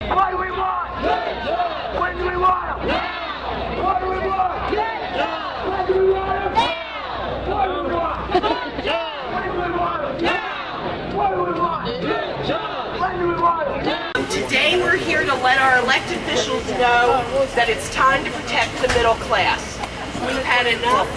What do we want? When do we want them? What do we want? When do we want them? What do we want? When do we want them? What do we want? When do we want them? Today we're here to let our elected officials know that it's time to protect the middle class. We've had enough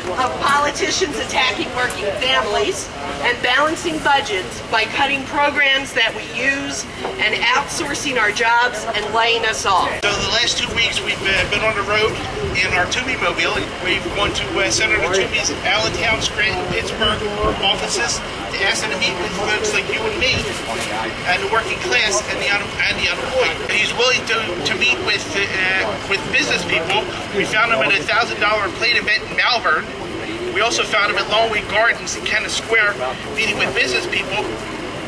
of politicians attacking working families and balancing budgets by cutting programs that we use and outsourcing our jobs and laying us off. So the last 2 weeks we've been on the road in our Toomey mobile. We've gone to Senator Toomey's Allentown, Scranton, Pittsburgh offices to ask them to meet with folks like you and me and the working class and the unemployed. He's willing to meet with business people. We found him at a $1,000 plate event in Malvern. We also found him at Longway Gardens in Kennett Square meeting with business people,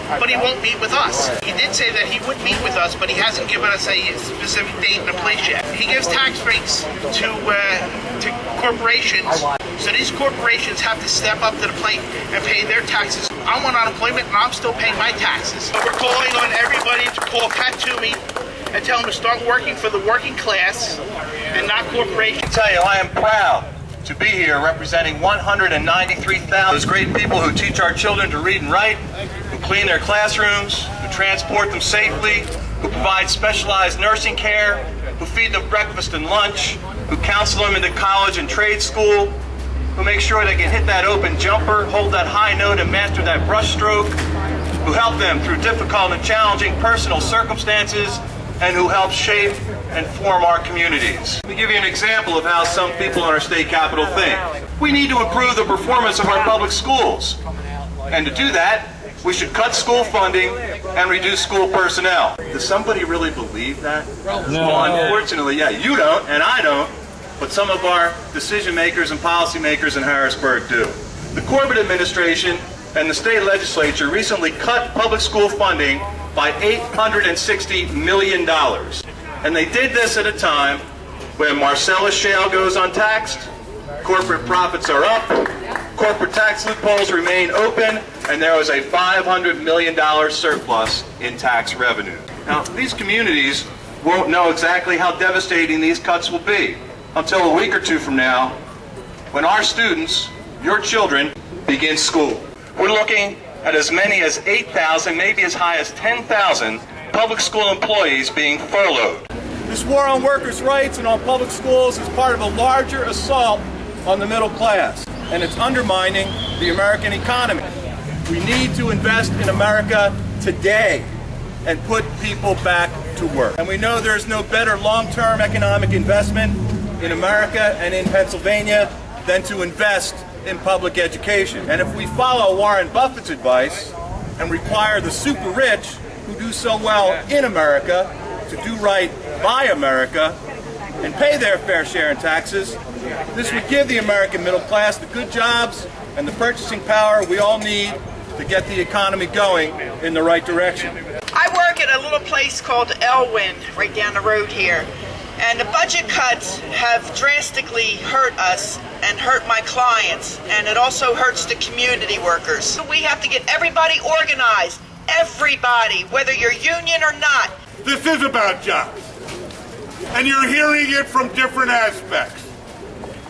but he won't meet with us. He did say that he would meet with us, but he hasn't given us a specific date and a place yet. He gives tax breaks to corporations, so these corporations have to step up to the plate and pay their taxes. I'm on unemployment and I'm still paying my taxes. We're calling on everybody to call Pat Toomey and tell him to start working for the working class and not corporations. I tell you, I am proud to be here representing 193,000 those great people who teach our children to read and write, who clean their classrooms, who transport them safely, who provide specialized nursing care, who feed them breakfast and lunch, who counsel them into college and trade school, who make sure they can hit that open jumper, hold that high note and master that brush stroke, who help them through difficult and challenging personal circumstances, and who help shape and form our communities. Let me give you an example of how some people in our state capital think. We need to improve the performance of our public schools. And to do that, we should cut school funding and reduce school personnel. Does somebody really believe that? No. Well, unfortunately, yeah, you don't and I don't, but some of our decision makers and policymakers in Harrisburg do. The Corbett administration and the state legislature recently cut public school funding by $860 million. And they did this at a time when Marcellus Shale goes untaxed, corporate profits are up, corporate tax loopholes remain open, and there was a $500 million surplus in tax revenue. Now, these communities won't know exactly how devastating these cuts will be until a week or two from now, when our students, your children, begin school. We're looking at as many as 8,000, maybe as high as 10,000 public school employees being furloughed. This war on workers' rights and on public schools is part of a larger assault on the middle class, and it's undermining the American economy. We need to invest in America today and put people back to work. And we know there's no better long-term economic investment in America and in Pennsylvania than to invest in public education. And if we follow Warren Buffett's advice and require the super rich who do so well in America to do right by America and pay their fair share in taxes, this would give the American middle class the good jobs and the purchasing power we all need to get the economy going in the right direction. I work at a little place called Elwyn, right down the road here. And the budget cuts have drastically hurt us and hurt my clients, and it also hurts the community workers. So we have to get everybody organized, everybody, whether you're union or not. This is about jobs, and you're hearing it from different aspects.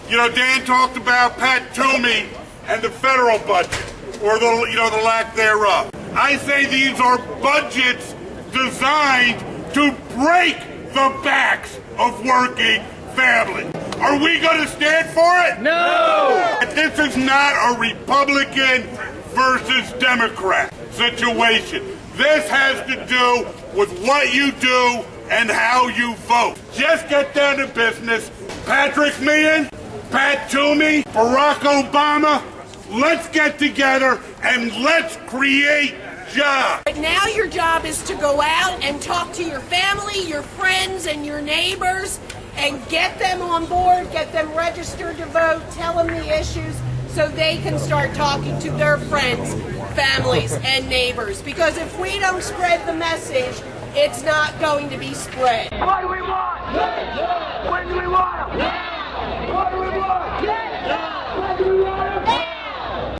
You know, Dan talked about Pat Toomey and the federal budget, or the lack thereof. I say these are budgets designed to break the backs of working families. Are we going to stand for it? No! This is not a Republican versus Democrat situation. This has to do with what you do and how you vote. Just get down to business. Patrick Meehan, Pat Toomey, Barack Obama, let's get together and let's create jobs. Right now your job is to go out and talk to your family, your friends, and your neighbors and get them on board, get them registered to vote, tell them the issues so they can start talking to their friends, families, and neighbors. Because if we don't spread the message, it's not going to be spread. What do we want? When do we want them? What do we want? When do we want them?